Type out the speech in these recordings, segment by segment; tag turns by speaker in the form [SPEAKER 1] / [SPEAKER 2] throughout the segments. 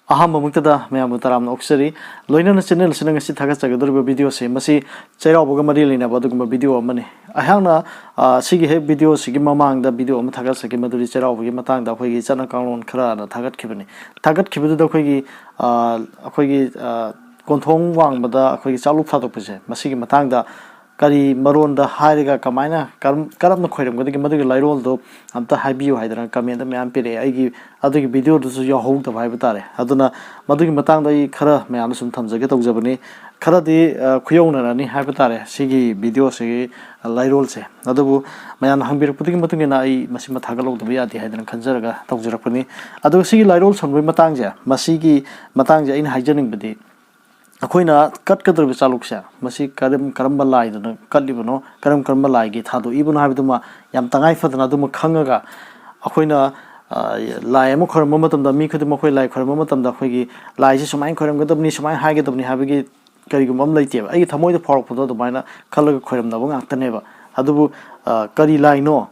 [SPEAKER 1] Ahamamuktada Mayam Taram Oxeri, Loina channel Sinangasi Tagasagador video say, Masi Cheiraobagi Marilina Baduguma video money. I have Sigi video Sigimamang the video Matagasaki Maduri Cheiraobagi Matang the Hogi Sanakon Khara Tagat Kibani. Tagat Kibu the Hogi Kontong Wang, but the Hogi Salu Fatopuse, Masigi Matanga. Kari Maron the Hariga Kamina, Karam Koyam, going to Mother Lairol though, and the Habiu Hydra come in the Mampire. I give other video to your hold of Hibitare. Aduna Madu Matang the Khara, may Anderson Tamzaget of Zabani, Khara the Kuyona and Hibitare, Sigi video say Lairol say. Adabu, Mayan Hambir putting Matungina, Massima Tagalo, the Viati Hydra Kanzaraga, Togzarapani. Adu Sigi Lairol some Matanga, Masigi Matanga in hygienic body. Akoina cut cutter with Saluxa, Masi Karim Karambalai, the Kalibano, Karam Karambalai, Gitado, even Habduma, Yam Tangai for the Naduma Kangaga, Akoina Laimo Koramatum, the Mikadumako like Koramatum, the Hogi, Lies Shamai Koram Gadabni, Shamai Hagat of Nihabigi, Karigum Lative. I get a more power for the minor color Koram Navang Actaneva, Adubu Kari Laino.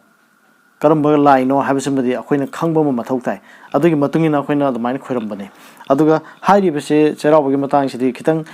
[SPEAKER 1] Karamba lie no have somebody a queen of Kangbo Matotai. Adugi Matungina Quina the mine Quirambani. Aduga Heidi Bese, Cheiraobagi Matang City, Kitan,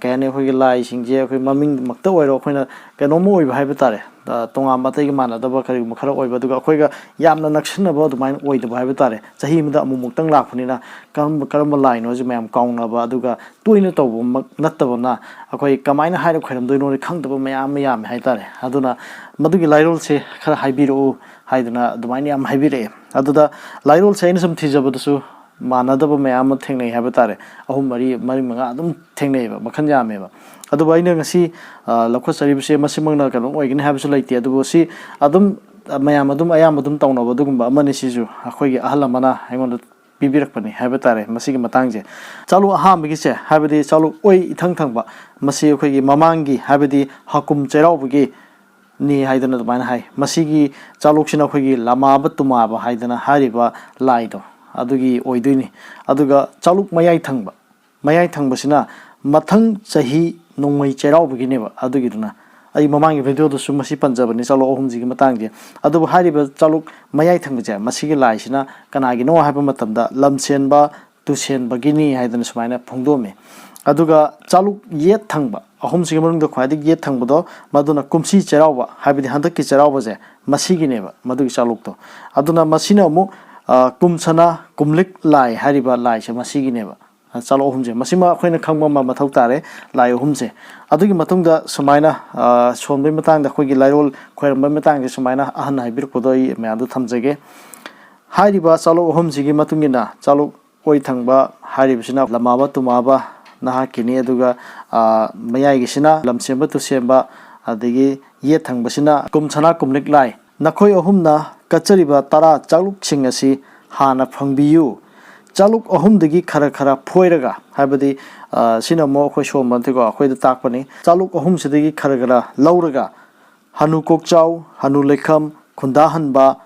[SPEAKER 1] Kane Hogi Lai, Singja, Maming Mactoy or Quina, Canomo Habitare, the Tonga Matagimana, the Bakari Makara, Baduga Quega, Yamna Naction about the mine way to Habitare, Sahim the Mumutang Lapunina, Karamba line was a mam Kong of Baduga, Tuinato, Natavana, a quay Kamina Hide Quiram, do no account of Mayam Haitare. Aduna Madugi Lairol say, Hibiro. Haidana, the Maniam Hibire. Aduda Lairol saying some Tijabusu, Manadaba Mayam Tengne Habitare, Ahumari, Marimagadum Tengneva, Makanyameva. Adubaina see Locosari Massimana, we can have so late the Adubosi, Adum Mayamadum, Ayamadum Town of Adumba, Manisizu, Ahoy Alamana, I want to Bibirakani, Habitare, Masigi Matangje. Salu Aham Bigise, Habidi, Salu Oi Tangtangba, Masio Mamangi, Habidi, Hakum Cheiraobagi. Ni Haidana the Mine High, Masigi, Chalukina Hogi, Lama Batumaba, Haidana Hariba, Lido, Adugi Oiduni, Aduga, Chaluk Mayai Tangba, Mayai Tangbasina, Matang Sahi, no May Cheiraobagi never, Adugiduna. I Mamang video to Sumasi Panjab and Salo Homzi Matangi, Adu Hariba, Chaluk Mayai Tangja, Masigi Laishina, Kanagi no Habamatamda, Lamsenba, Tusen Bagini, Haidan Smina, Pongdome. Aduga Chaluk Yet Tangba. A home simmering the quadig yet tangudo, Madonna Kumsi Cherauba, Habit Handaki Cheraubaze, Masigi never, Madu Salukto. Aduna Masina mo, Kumsana, Kumlik Lai, Hariba Lai, Masigi never, and Salo Humse, Masima, when a Kangama Matotare, Lai Humse. Adugi Matunga, Sumina, Shombe Matang, the Hogi Lairol, Quermamatang, the Sumina, Ahana Birkodoi, Madu Tamzege. Hariba Salo Humsigi Matungina, Salo Oitangba, Haribsina, Lamaba Tumaba. Nahakini aduga mayai gisina lamsemba tu semba adigi ye thangbasina kumchana kumlik lai nakhoi ahumna kachariba tara chaluk sing asi hana phangbiyu chaluk ahum dagi khara khara phoiraga habadi sina mo khoi somante go khoi da takpani chaluk ahum sidagi khara khara lauraga hanu kokchau hanu lekham khunda hanba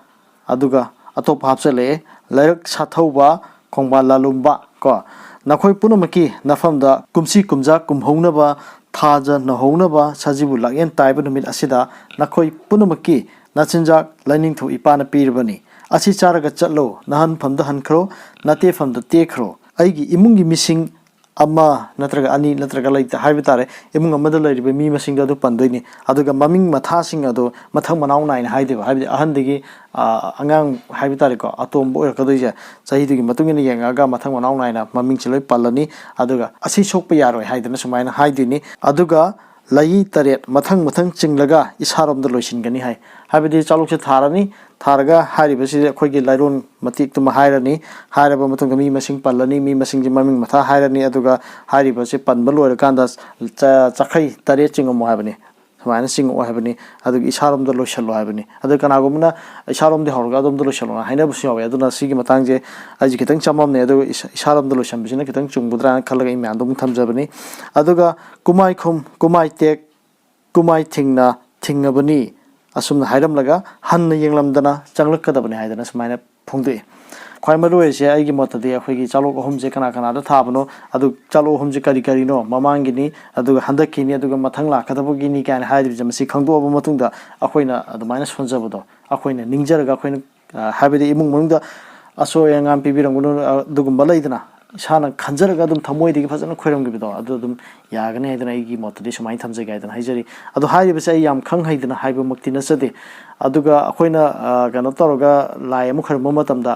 [SPEAKER 1] aduga atop hapsale lairak sathauba khongba lalumba ko Nakoi Punamaki, Nafamda, Kumsi Kumza, Kumhonaba, Taja, Nahonaba, Sajibu Lagan Taibanamid Asida, Nakoi Punamaki, Natsinjak, lining to Ipana Pirabani, Asicharaga Chatlo, Nahan from the Hankro, Nate from the Tekro, Aigi Imungi missing Ama, Natraga Ani, Natraga like the Habitare, among a mother lady by me missing the Pandini, Aduga Maming Matasing Ado, Matamana in Haide, Handigi, Angang Habitarico, Atom Boy Kadoja, Sahidi Matungini Yanga, Matamana, Maming Chile Palani, Aduga, Asishopiaro, Haidana Sumina, Haidini, Aduga, Lai Taret, Matang Chinglaga, is Haram the Lotion Ganihai. Habidi Chaluk Tarani, Targa, Haribasi, Kogi Lairun, Matik to Mahirani, Haraba Matungami Machine Palani, me Machine Maming Mata Hirani, Aduga, Haribasi Panbalu, Kandas, Chakai, Tareching of Mohabani. Sing or Habani, Adu Isharam the Loshalo Habani, Adu Kanagumna, Isharam the Horgadum the Loshalo, I never saw, I do not see Matanje, as you can some of the other Isharam the Losham, Kitan Chungudran, Kalagay Mandum Tamzabani, Aduga, Kumai Kum, Kumai Tek, Kumai Tingna, Tingabani, Asum Hidam Laga, Hanna Yanglamdana, Janglakadabani Hidanas, Mina Pungde. Quaimaru is a Gimota de Higi Chalo Homse Kanakana, Tabano, Adu Chalo Homse Karikarino, Mamangini, Adu Handakini, Adu Matangla, Katabugini can hide with Jamasi Kango Matunda, Aquina, the minus Fonzabado, Aquina, Ninja, Aquin, Habidi Imunda, Aso Yang Pibiran, Dugumbaladana, ꯏꯁꯥꯅ ꯈꯟꯖꯔꯒ ꯑꯗꯨꯝ ꯊꯃꯣꯏꯗꯒꯤ ꯐꯖꯅ ꯈꯣꯏꯔꯝꯈꯤꯕꯗꯣ ꯑꯗꯨ ꯑꯗꯨꯝ ꯌꯥꯒꯅꯤ ꯍꯥꯏꯗꯅ ꯑꯩꯒꯤ ꯃꯣꯠꯇꯗꯤ ꯁꯨꯃꯥꯏꯅ ꯊꯝꯖꯒꯦ ꯍꯥꯏꯗꯅ ꯍꯥꯏꯖꯔꯤ ꯑꯗꯣ ꯍꯥꯏꯔꯤꯕꯁꯦ ꯑꯩ ꯌꯥꯝ ꯈꯪ ꯍꯩꯗꯅ ꯍꯥꯏꯕꯃꯛꯇꯤ नचदे अदुगा अखोइना कनो तौरगा लाइ अमु खरम मतमदा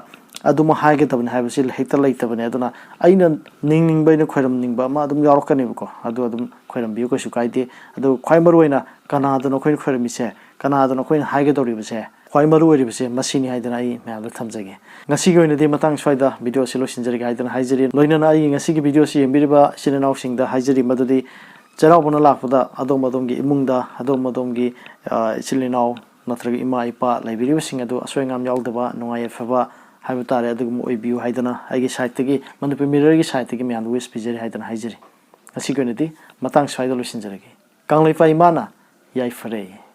[SPEAKER 1] अदुमा हाइगेदबने हाइबसि हेक्ता लेतबने अदुना अइना निंगनिंगबैना खोइरम निंगबा अमा अदुम यावरकनेबको अदु अदुम खोइरम बियो कइसु काइदे अदु ख्वाइ मरुइना कनादनो खोइन खोइरमिसे कनादनो खोइन हाइगेदौरिबसे ख्वाइ मरुइरिबसे मसिनि हाइदना अइ म्यामदा थमजगे ngasigi oinadi matang swaida video si losinjari haidana haijari loinana ai ngasigi video si yembiriba sinanaw singda haijari madudi Cheiraobana lakpada adom adomgi imungda adom adomgi ichilinaw natraga ima ipa laibiriba sing adu asoingam yaudaba nungai faba haibu tare adugum oibiu haidana aigi site tagi manipur mirror gi site tagi myam wis pijari haidana haijari ngasigi oinadi matang swaida losinjari kanglaipa imana yai fare